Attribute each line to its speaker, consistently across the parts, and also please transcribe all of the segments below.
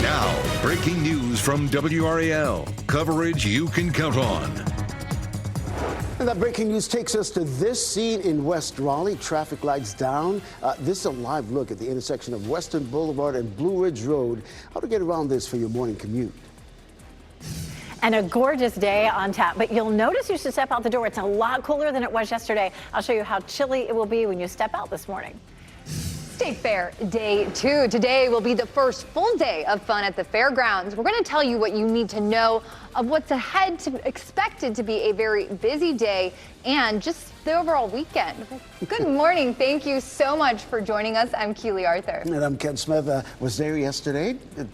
Speaker 1: Now, breaking news from WRAL. Coverage you can count on.
Speaker 2: And that breaking news takes us to this scene in West Raleigh. Traffic lights down. This is a live look at the intersection of Western Boulevard and Blue Ridge Road. How to get around this for your morning commute.
Speaker 3: And a gorgeous day on tap, but you'll notice you should step out the door. It's a lot cooler than it was yesterday. I'll show you how chilly it will be when you step out this morning.
Speaker 4: State Fair Day 2. Today will be the first full day of fun at the fairgrounds. We're going to tell you what you need to know of what's ahead, to expected to be a very busy day and just the overall weekend. Good morning. Thank you so much for joining us. I'm Keely Arthur.
Speaker 2: And I'm Ken Smith. Was there yesterday. A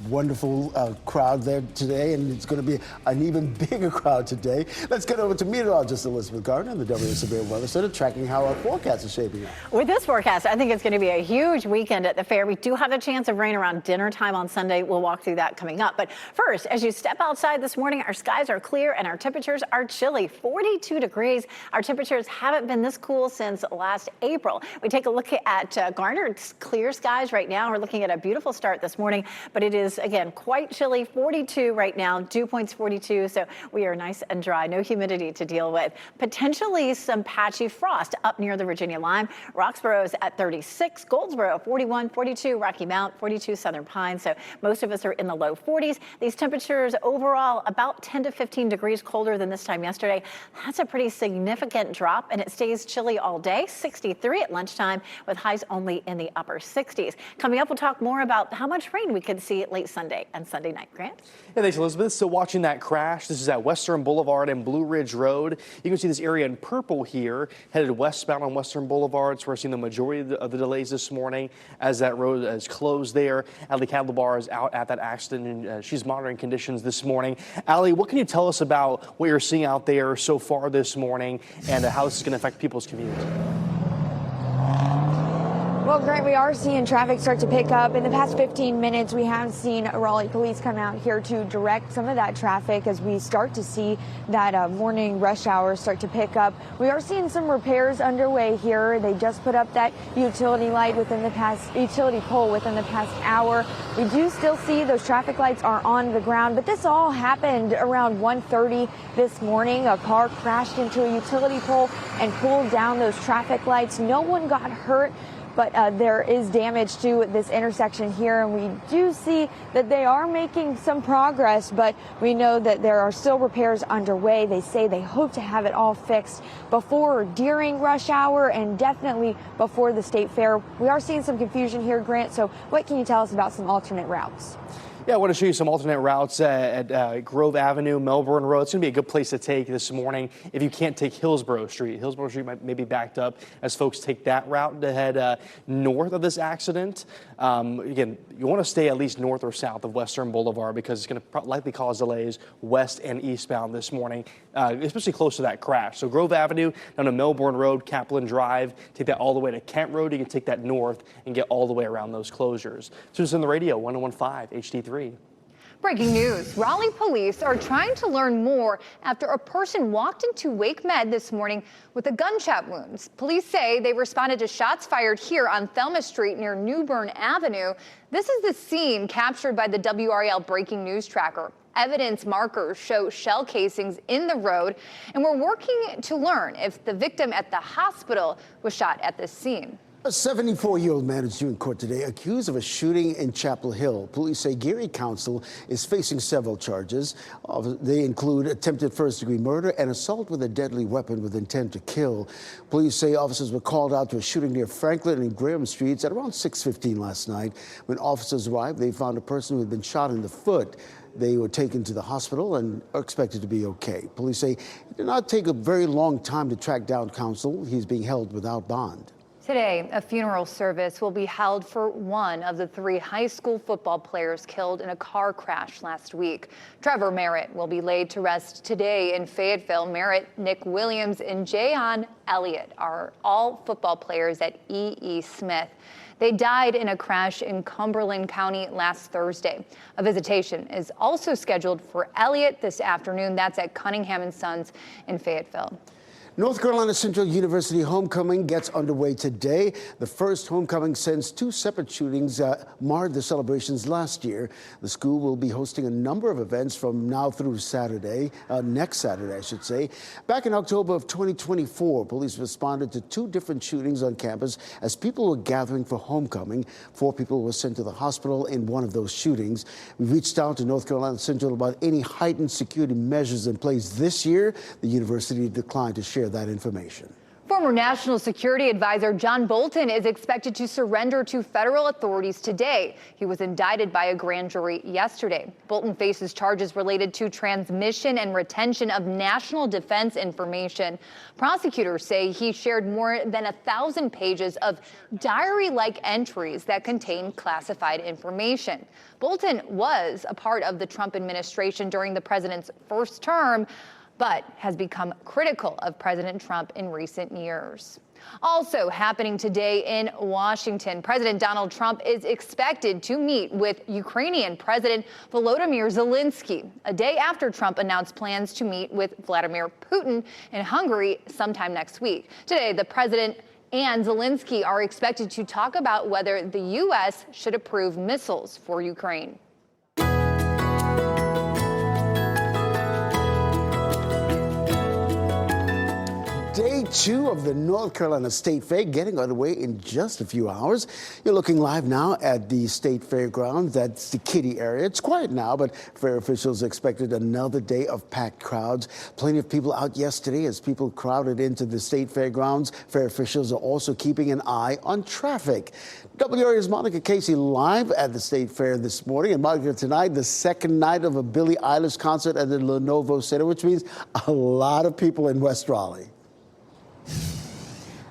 Speaker 2: wonderful crowd there today, and it's going to be an even bigger crowd today. Let's get over to meteorologist Elizabeth Gardner in the WRAL Severe Weather Center, tracking how our forecast is shaping up.
Speaker 3: With this forecast, I think it's going to be a huge weekend at the fair. We do have a chance of rain around dinner time on Sunday. We'll walk through that coming up. But first, as you step outside this morning, our skies are clear and our temperatures are chilly. 42 degrees. Our temperatures haven't been this cool since last April. We take a look at Garner. It's clear skies right now. We're looking at a beautiful start this morning, but it is, again, quite chilly. 42 right now. Dew point's 42, so we are nice and dry. No humidity to deal with. Potentially some patchy frost up near the Virginia line. Roxborough's at 36, Goldsboro 41, 42, Rocky Mount 42, Southern Pines. So most of us are in the low 40s. These temperatures overall about 10 to 15 degrees colder than this time yesterday. That's a pretty significant drop, and it stays chilly all day. 63 at lunchtime with highs only in the upper 60s. Coming up, we'll talk more about how much rain we could see late Sunday and Sunday night. Grant?
Speaker 5: Yeah, thanks, Elizabeth. So watching that crash, this is at Western Boulevard and Blue Ridge Road. You can see this area in purple here, headed westbound on Western Boulevard. So we're seeing the majority of the delays this morning as that road is closed there. Allie Cadlebar is out at that accident, and she's monitoring conditions this morning. Allie, what can you tell us about what you're seeing out there so far this morning and how this is going to affect people's commute?
Speaker 6: Well, Grant, we are seeing traffic start to pick up. In the past 15 minutes, we have seen Raleigh police come out here to direct some of that traffic as we start to see that morning rush hour start to pick up. We are seeing some repairs underway here. They just put up that utility pole within the past hour. We do still see those traffic lights are on the ground, but this all happened around 1:30 this morning. A car crashed into a utility pole and pulled down those traffic lights. No one got hurt, but there is damage to this intersection here, and we do see that they are making some progress, but we know that there are still repairs underway. They say they hope to have it all fixed before or during rush hour and definitely before the State Fair. We are seeing some confusion here, Grant, so what can you tell us about some alternate routes?
Speaker 5: Yeah, I want to show you some alternate routes at Grove Avenue, Melbourne Road. It's going to be a good place to take this morning if you can't take Hillsborough Street. Hillsborough Street may be backed up as folks take that route to head north of this accident. Again, you want to stay at least north or south of Western Boulevard because it's going to likely cause delays west and eastbound this morning, especially close to that crash. So Grove Avenue down to Melbourne Road, Kaplan Drive, take that all the way to Kent Road. You can take that north and get all the way around those closures. So it's on the radio, 1015 HD3.
Speaker 4: Breaking news. Raleigh police are trying to learn more after a person walked into Wake Med this morning with a gunshot wound. Police say they responded to shots fired here on Thelma Street near Newbern Avenue. This is the scene captured by the WRAL breaking news tracker. Evidence markers show shell casings in the road, and we're working to learn if the victim at the hospital was shot at this scene.
Speaker 2: A 74-year-old man is due in court today accused of a shooting in Chapel Hill. Police say Geary Council is facing several charges. They include attempted first-degree murder and assault with a deadly weapon with intent to kill. Police say officers were called out to a shooting near Franklin and Graham Streets at around 6:15 last night. When officers arrived, they found a person who had been shot in the foot. They were taken to the hospital and are expected to be okay. Police say it did not take a very long time to track down Council. He's being held without bond.
Speaker 4: Today, a funeral service will be held for one of the 3 high school football players killed in a car crash last week. Trevor Merritt will be laid to rest today in Fayetteville. Merritt, Nick Williams, and Jayon Elliott are all football players at E.E. Smith. They died in a crash in Cumberland County last Thursday. A visitation is also scheduled for Elliott this afternoon. That's at Cunningham & Sons in Fayetteville.
Speaker 2: North Carolina Central University homecoming gets underway today. The first homecoming since two separate shootings marred the celebrations last year. The school will be hosting a number of events from now through Saturday, next Saturday, I should say. Back in October of 2024, police responded to two different shootings on campus as people were gathering for homecoming. 4 people were sent to the hospital in one of those shootings. We reached out to North Carolina Central about any heightened security measures in place this year. The university declined to share that information.
Speaker 4: Former National Security Advisor John Bolton is expected to surrender to federal authorities today. He was indicted by a grand jury yesterday. Bolton faces charges related to transmission and retention of national defense information. Prosecutors say he shared more than 1,000 pages of diary-like entries that contain classified information. Bolton was a part of the Trump administration during the president's first term, but has become critical of President Trump in recent years. Also happening today in Washington, President Donald Trump is expected to meet with Ukrainian President Volodymyr Zelensky, a day after Trump announced plans to meet with Vladimir Putin in Hungary sometime next week. Today, the president and Zelensky are expected to talk about whether the U.S. should approve missiles for Ukraine.
Speaker 2: Day 2 of the North Carolina State Fair getting underway in just a few hours. You're looking live now at the State Fairgrounds. That's the kiddie area. It's quiet now, but fair officials expected another day of packed crowds. Plenty of people out yesterday as people crowded into the State Fairgrounds. Fair officials are also keeping an eye on traffic. WRAL's Monica Casey live at the State Fair this morning. And Monica, tonight, the second night of a Billie Eilish concert at the Lenovo Center, which means a lot of people in West Raleigh.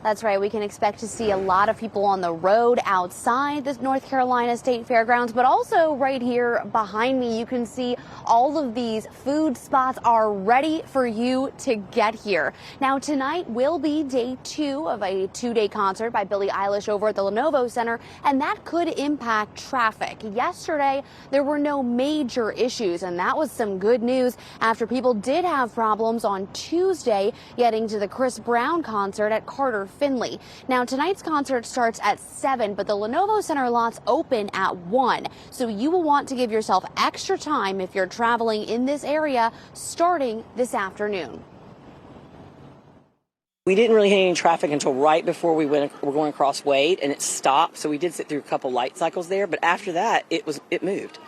Speaker 7: That's right. We can expect to see a lot of people on the road outside the North Carolina State Fairgrounds, but also right here behind me, you can see all of these food spots are ready for you to get here. Now, tonight will be day 2 of a 2-day concert by Billie Eilish over at the Lenovo Center, and that could impact traffic. Yesterday, there were no major issues, and that was some good news after people did have problems on Tuesday getting to the Chris Brown concert at Carter Finley. Now, tonight's concert starts at 7, but the Lenovo Center lots open at 1. So you will want to give yourself extra time if you're traveling in this area starting this afternoon.
Speaker 8: We didn't really hit any traffic until right before we were going across Wade, and it stopped. So we did sit through a couple light cycles there, but after that, it moved.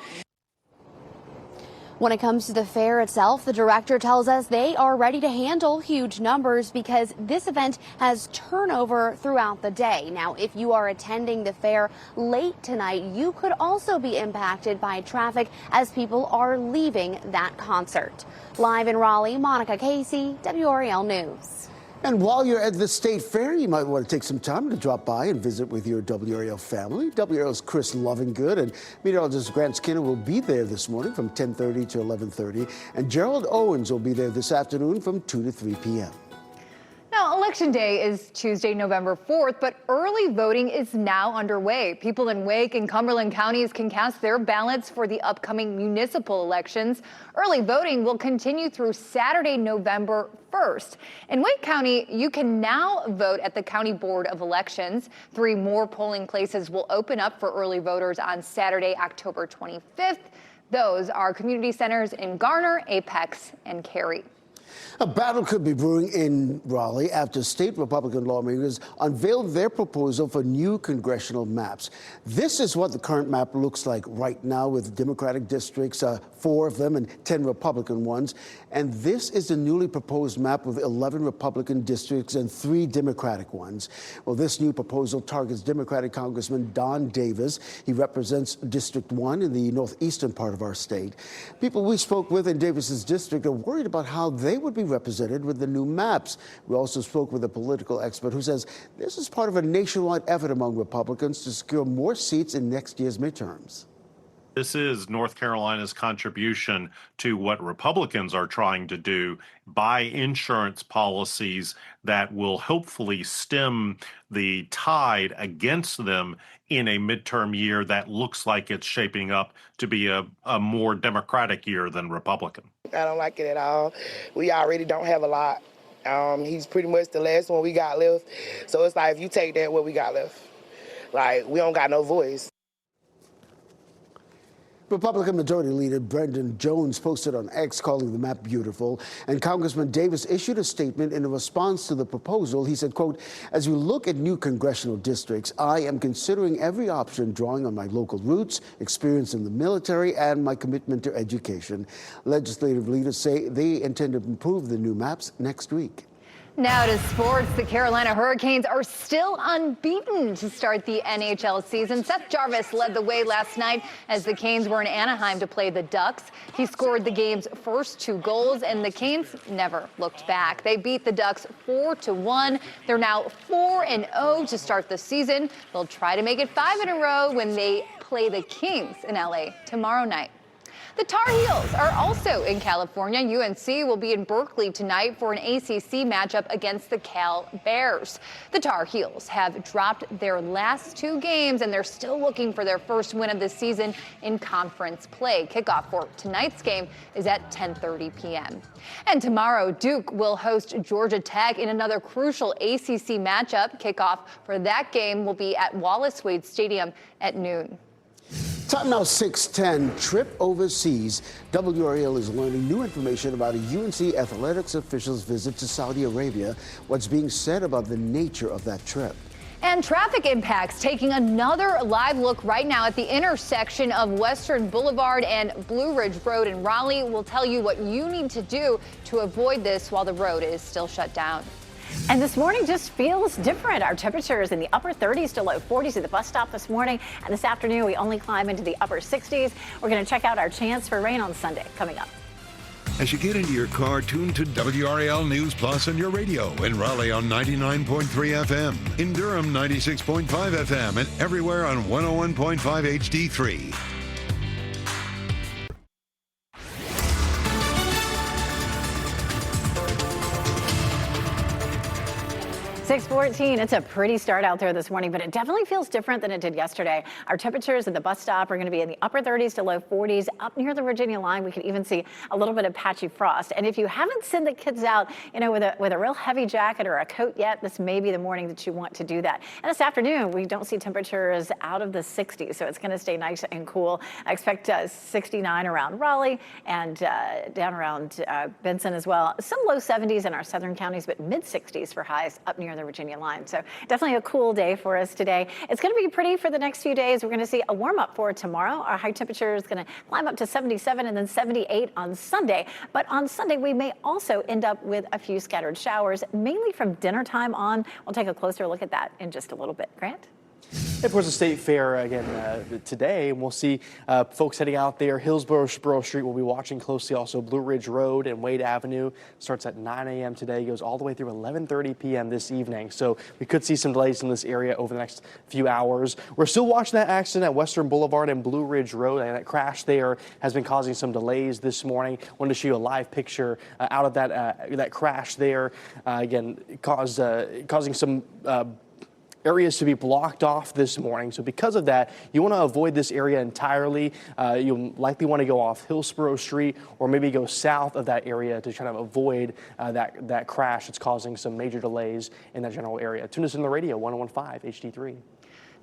Speaker 7: When it comes to the fair itself, the director tells us they are ready to handle huge numbers because this event has turnover throughout the day. Now, if you are attending the fair late tonight, you could also be impacted by traffic as people are leaving that concert. Live in Raleigh, Monica Casey, WRAL News.
Speaker 2: And while you're at the State Fair, you might want to take some time to drop by and visit with your WRAL family. WRAL's Chris Lovingood and meteorologist Grant Skinner will be there this morning from 10:30 to 11:30. And Gerald Owens will be there this afternoon from 2 to 3 p.m.
Speaker 4: Now, Election Day is Tuesday, November 4th, but early voting is now underway. People in Wake and Cumberland counties can cast their ballots for the upcoming municipal elections. Early voting will continue through Saturday, November 1st. In Wake County, you can now vote at the County Board of Elections. 3 more polling places will open up for early voters on Saturday, October 25th. Those are community centers in Garner, Apex, and Cary.
Speaker 2: A battle could be brewing in Raleigh after state Republican lawmakers unveiled their proposal for new congressional maps. This is what the current map looks like right now with Democratic districts, 4 of them, and 10 Republican ones. And this is the newly proposed map with 11 Republican districts and 3 Democratic ones. Well, this new proposal targets Democratic Congressman Don Davis. He represents District 1 in the northeastern part of our state. People we spoke with in Davis's district are worried about how they would be represented with the new maps. We also spoke with a political expert who says this is part of a nationwide effort among Republicans to secure more seats in next year's midterms.
Speaker 9: This is North Carolina's contribution to what Republicans are trying to do by insurance policies that will hopefully stem the tide against them in a midterm year that looks like it's shaping up to be a more Democratic year than Republican.
Speaker 10: I don't like it at all. We already don't have a lot He's pretty much the last one we got left. So it's like, if you take that, what we got left? Like, we don't got no voice.
Speaker 2: Republican Majority Leader Brendan Jones posted on X calling the map beautiful, and Congressman Davis issued a statement in response to the proposal. He said, quote, "As we look at new congressional districts, I am considering every option, drawing on my local roots, experience in the military, and my commitment to education." Legislative leaders say they intend to improve the new maps next week.
Speaker 4: Now to sports. The Carolina Hurricanes are still unbeaten to start the NHL season. Seth Jarvis led the way last night as the Canes were in Anaheim to play the Ducks. He scored the game's first 2 goals, and the Canes never looked back. They beat the Ducks 4-1. They're now 4-0 to start the season. They'll try to make it 5 in a row when they play the Kings in LA tomorrow night. The Tar Heels are also in California. UNC will be in Berkeley tonight for an ACC matchup against the Cal Bears. The Tar Heels have dropped their last 2 games, and they're still looking for their first win of the season in conference play. Kickoff for tonight's game is at 10:30 p.m. And tomorrow, Duke will host Georgia Tech in another crucial ACC matchup. Kickoff for that game will be at Wallace Wade Stadium at noon.
Speaker 2: Time now 6:10, trip overseas. WRAL is learning new information about a UNC athletics official's visit to Saudi Arabia. What's being said about the nature of that trip?
Speaker 4: And traffic impacts, taking another live look right now at the intersection of Western Boulevard and Blue Ridge Road in Raleigh. We'll tell you what you need to do to avoid this while the road is still shut down.
Speaker 3: And this morning just feels different. Our temperatures in the upper 30s to low 40s at the bus stop this morning. And this afternoon, we only climb into the upper 60s. We're going to check out our chance for rain on Sunday coming up.
Speaker 1: As you get into your car, tune to WRAL News Plus on your radio. In Raleigh on 99.3 FM. In Durham, 96.5 FM. And everywhere on 101.5 HD3.
Speaker 3: 6:14. It's a pretty start out there this morning, but it definitely feels different than it did yesterday. Our temperatures at the bus stop are going to be in the upper 30s to low 40s. Up near the Virginia line, we can even see a little bit of patchy frost. And if you haven't sent the kids out, with a real heavy jacket or a coat yet, this may be the morning that you want to do that. And this afternoon, we don't see temperatures out of the 60s, so it's going to stay nice and cool. I expect 69 around Raleigh and down around Benson as well. Some low 70s in our southern counties, but mid 60s for highs up near the Virginia line. So definitely a cool day for us today. It's going to be pretty for the next few days. We're going to see a warm up for tomorrow. Our high temperature is going to climb up to 77 and then 78 on Sunday. But on Sunday, we may also end up with a few scattered showers, mainly from dinner time on. We'll take a closer look at that in just a little bit. Grant?
Speaker 5: Of course, the State Fair again today, and we'll see folks heading out there. Hillsborough Street will be watching closely. Also, Blue Ridge Road and Wade Avenue starts at 9 a.m. today, goes all the way through 11:30 p.m. this evening. So we could see some delays in this area over the next few hours. We're still watching that accident at Western Boulevard and Blue Ridge Road, and that crash there has been causing some delays this morning. Wanted to show you a live picture out of that crash there. Again, causing some areas to be blocked off this morning. So because of that, you want to avoid this area entirely. You'll likely want to go off Hillsborough Street or maybe go south of that area to try to avoid that crash that's causing some major delays in that general area. Tune us in the radio, 101.5 HD3.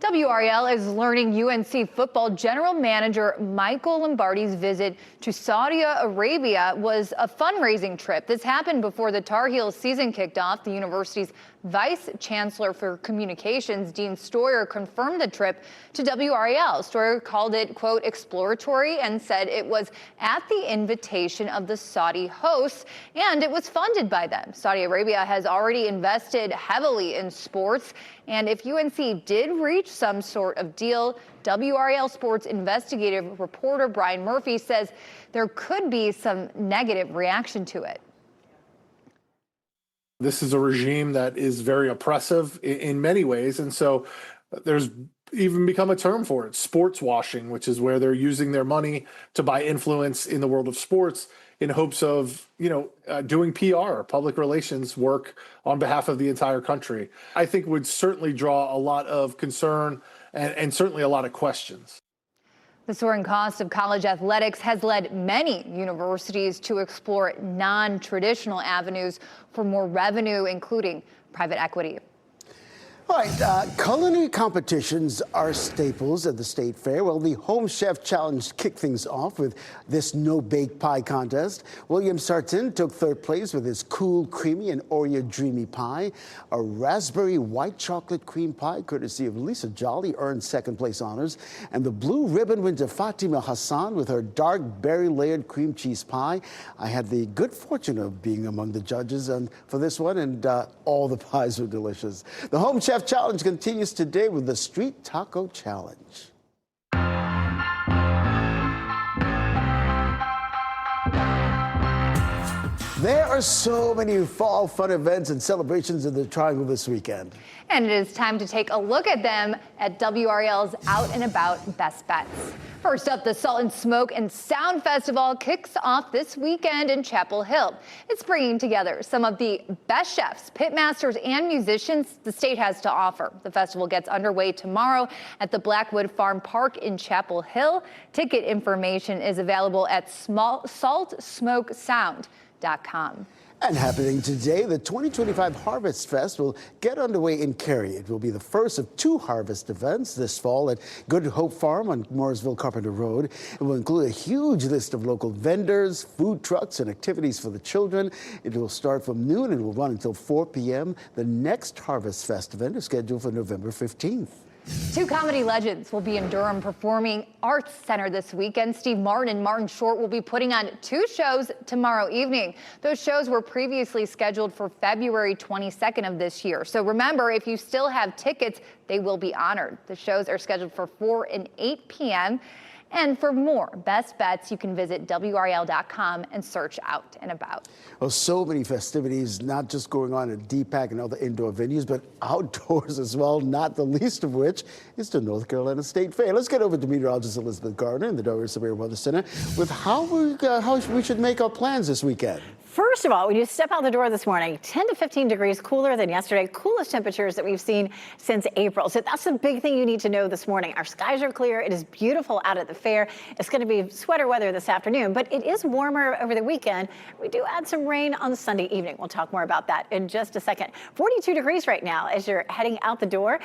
Speaker 4: WRAL is learning UNC football general manager Michael Lombardi's visit to Saudi Arabia was a fundraising trip. This happened before the Tar Heels season kicked off. The university's Vice Chancellor for Communications, Dean Stoyer, confirmed the trip to WRAL. Stoyer called it, quote, exploratory and said it was at the invitation of the Saudi hosts and it was funded by them. Saudi Arabia has already invested heavily in sports, and if UNC did reach some sort of deal, WRAL sports investigative reporter Brian Murphy says there could be some negative reaction to it.
Speaker 11: This is a regime that is very oppressive in many ways. And so there's even become a term for it, sports washing, which is where they're using their money to buy influence in the world of sports in hopes of, doing PR, public relations work on behalf of the entire country. I think would certainly draw a lot of concern and certainly a lot of questions.
Speaker 4: The soaring cost of college athletics has led many universities to explore non-traditional avenues for more revenue, including private equity.
Speaker 2: All right, culinary competitions are staples at the State Fair. Well, the Home Chef Challenge kicked things off with this no-bake pie contest. William Sartin took third place with his cool, creamy, and Oreo dreamy pie. A raspberry white chocolate cream pie, courtesy of Lisa Jolly, earned second place honors. And the blue ribbon went to Fatima Hassan with her dark berry-layered cream cheese pie. I had the good fortune of being among the judges for this one, and all the pies were delicious. The Home Chef Challenge continues today with the Street Taco Challenge. There are so many fall fun events and celebrations in the Triangle this weekend.
Speaker 4: And it is time to take a look at them at WRAL's Out and About Best Bets. First up, the Salt and Smoke and Sound Festival kicks off this weekend in Chapel Hill. It's bringing together some of the best chefs, pitmasters, and musicians the state has to offer. The festival gets underway tomorrow at the Blackwood Farm Park in Chapel Hill. Ticket information is available at saltsmokesound.com.
Speaker 2: And happening today, the 2025 Harvest Fest will get underway in Cary. It will be the first of two harvest events this fall at Good Hope Farm on Mooresville Carpenter Road. It will include a huge list of local vendors, food trucks, and activities for the children. It will start from noon and will run until 4 p.m. The next Harvest Fest event is scheduled for November 15th.
Speaker 4: Two comedy legends will be in Durham Performing Arts Center this weekend. Steve Martin and Martin Short will be putting on two shows tomorrow evening. Those shows were previously scheduled for February 22nd of this year. So remember, if you still have tickets, they will be honored. The shows are scheduled for 4 and 8 p.m. And for more best bets, you can visit WRAL.com and search Out and About.
Speaker 2: Well, so many festivities, not just going on at DPAC and other indoor venues, but outdoors as well, not the least of which is the North Carolina State Fair. Let's get over to meteorologist Elizabeth Gardner in the Delaware Severe Weather Center with how we should make our plans this weekend.
Speaker 3: First of all, when you step out the door this morning, 10 to 15 degrees cooler than yesterday, coolest temperatures that we've seen since April. So that's the big thing you need to know this morning. Our skies are clear. It is beautiful out at the fair. It's going to be sweater weather this afternoon, but it is warmer over the weekend. We do add some rain on Sunday evening. We'll talk more about that in just a second. 42 degrees right now as you're heading out the door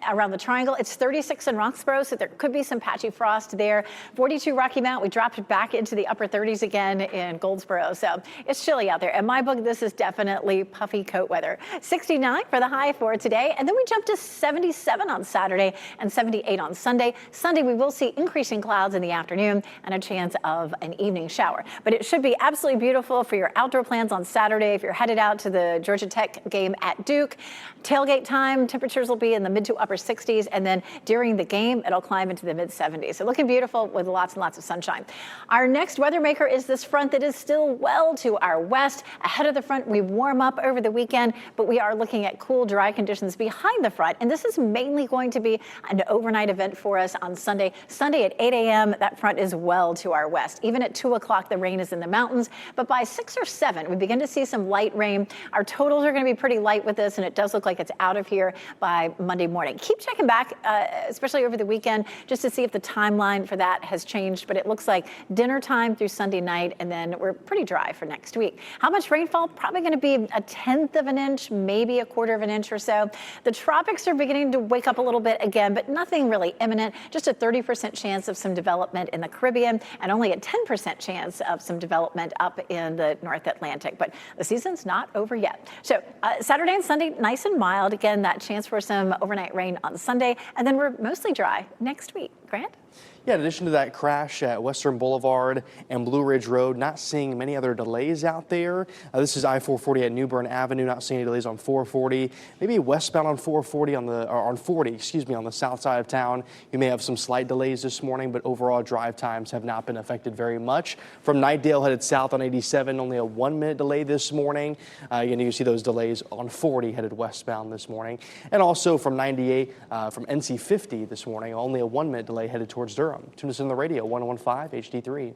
Speaker 3: around the Triangle. It's 36 in Roxborough, so there could be some patchy frost there. 42 Rocky Mount. We dropped it back into the upper 30s again in Goldsboro. So it's chilly out there. In my book, this is definitely puffy coat weather. 69 for the high for today. And then we jump to 77 on Saturday and 78 on Sunday. Sunday, we will see increasing clouds in the afternoon and a chance of an evening shower. But it should be absolutely beautiful for your outdoor plans on Saturday. If you're headed out to the Georgia Tech game at Duke, tailgate time, temperatures will be in the mid to upper 60s. And then during the game, it'll climb into the mid 70s. So looking beautiful with lots and lots of sunshine. Our next weather maker is this front that is still well to our west. Ahead of the front, we warm up over the weekend, but we are looking at cool, dry conditions behind the front. And this is mainly going to be an overnight event for us on Sunday. Sunday at 8 a.m., that front is well to our west. Even at 2 o'clock, the rain is in the mountains. But by 6 or 7, we begin to see some light rain. Our totals are going to be pretty light with this, and it does look like it's out of here by Monday morning. Keep checking back, especially over the weekend, just to see if the timeline for that has changed. But it looks like dinner time through Sunday night, and then we're pretty dry for next week. How much rainfall? Probably going to be 1/10 of an inch, maybe 1/4 of an inch or so. The tropics are beginning to wake up a little bit again, but nothing really imminent. Just a 30% chance of some development in the Caribbean and only a 10% chance of some development up in the North Atlantic. But the season's not over yet. So Saturday and Sunday, nice and mild. Again, that chance for some overnight rain on Sunday, and then we're mostly dry next week. Grant?
Speaker 5: Yeah, in addition to that crash at Western Boulevard and Blue Ridge Road, not seeing many other delays out there. This is I-440 at New Bern Avenue, not seeing any delays on 440. Maybe westbound on 440 on the south side of town. You may have some slight delays this morning, but overall drive times have not been affected very much. From Knightdale headed south on 87, only a 1-minute delay this morning. Again, you see those delays on 40 headed westbound this morning. And also from 98, from NC 50 this morning, only a 1-minute delay headed towards Durham. Tune us in the radio, 101.5 HD3.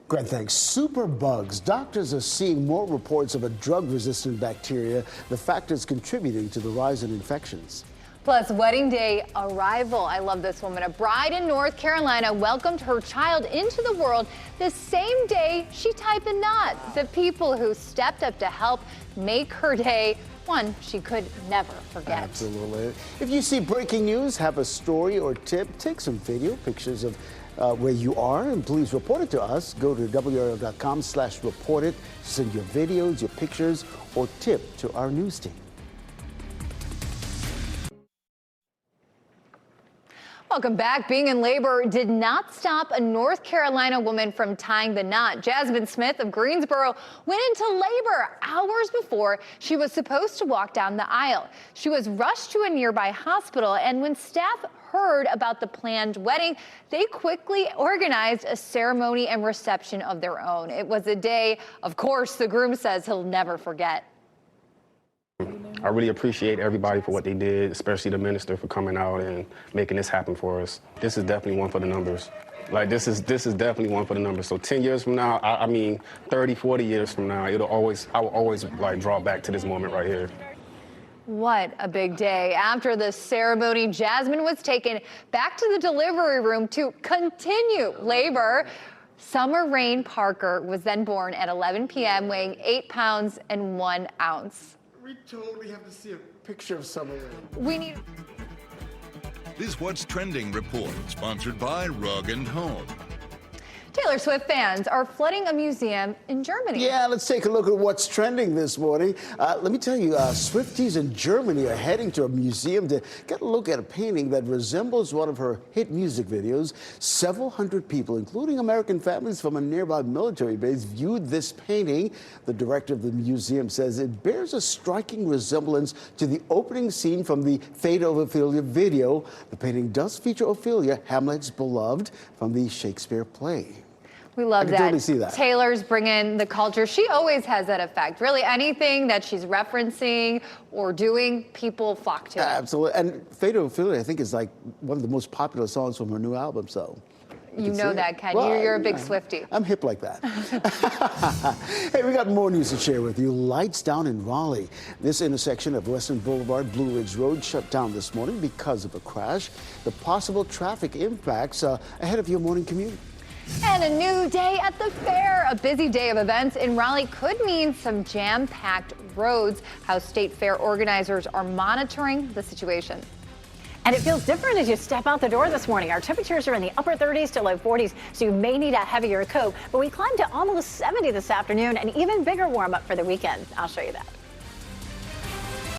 Speaker 2: Grant, thanks. Superbugs. Doctors are seeing more reports of a drug-resistant bacteria, the factors contributing to the rise in infections.
Speaker 4: Plus, wedding day arrival. I love this woman. A bride in North Carolina welcomed her child into the world the same day she tied the knot. The people who stepped up to help make her day one she could never forget.
Speaker 2: Absolutely. If you see breaking news, have a story or tip, take some video, pictures of where you are, and please report it to us. Go to WRAL.com/report it. Send your videos, your pictures, or tip to our news team.
Speaker 4: Welcome back. Being in labor did not stop a North Carolina woman from tying the knot. Jasmine Smith of Greensboro went into labor hours before she was supposed to walk down the aisle. She was rushed to a nearby hospital, and when staff heard about the planned wedding, they quickly organized a ceremony and reception of their own. It was a day, of course, the groom says he'll never forget.
Speaker 12: I really appreciate everybody for what they did, especially the minister for coming out and making this happen for us. This is definitely one for the numbers. Like, this is definitely one for the numbers. So 10 years from now, I mean 30, 40 years from now, I will always like draw back to this moment right here.
Speaker 4: What a big day. After the ceremony, Jasmine was taken back to the delivery room to continue labor. Summer Rain Parker was then born at 11 p.m., weighing 8 pounds and 1 ounce.
Speaker 2: We totally have to see a picture of Summer Rain.
Speaker 4: We need.
Speaker 1: This What's Trending report, sponsored by Rug & Home.
Speaker 4: Taylor Swift fans are flooding a museum in Germany.
Speaker 2: Yeah, let's take a look at what's trending this morning. Let me tell you, Swifties in Germany are heading to a museum to get a look at a painting that resembles one of her hit music videos. Several hundred people, including American families from a nearby military base, viewed this painting. The director of the museum says it bears a striking resemblance to the opening scene from the Fate of Ophelia video. The painting does feature Ophelia, Hamlet's beloved, from the Shakespeare play.
Speaker 4: We love that.
Speaker 2: Totally see that.
Speaker 4: Taylor's bringing the culture. She always has that effect. Really, anything that she's referencing or doing, people flock to it.
Speaker 2: Absolutely. And Fate of Ophelia, I think, is like one of the most popular songs from her new album, so.
Speaker 4: You know that, Ken.
Speaker 2: Well,
Speaker 4: you're a big Swiftie.
Speaker 2: I'm hip like that. Hey, we got more news to share with you. Lights down in Raleigh. This intersection of Western Boulevard, Blue Ridge Road shut down this morning because of a crash. The possible traffic impacts ahead of your morning commute.
Speaker 4: And a new day at the fair. A busy day of events in Raleigh could mean some jam-packed roads. How State Fair organizers are monitoring the situation.
Speaker 3: And it feels different as you step out the door this morning. Our temperatures are in the upper 30s to low 40s, so you may need a heavier coat. But we climbed to almost 70 this afternoon, an even bigger warm up for the weekend. I'll show you that.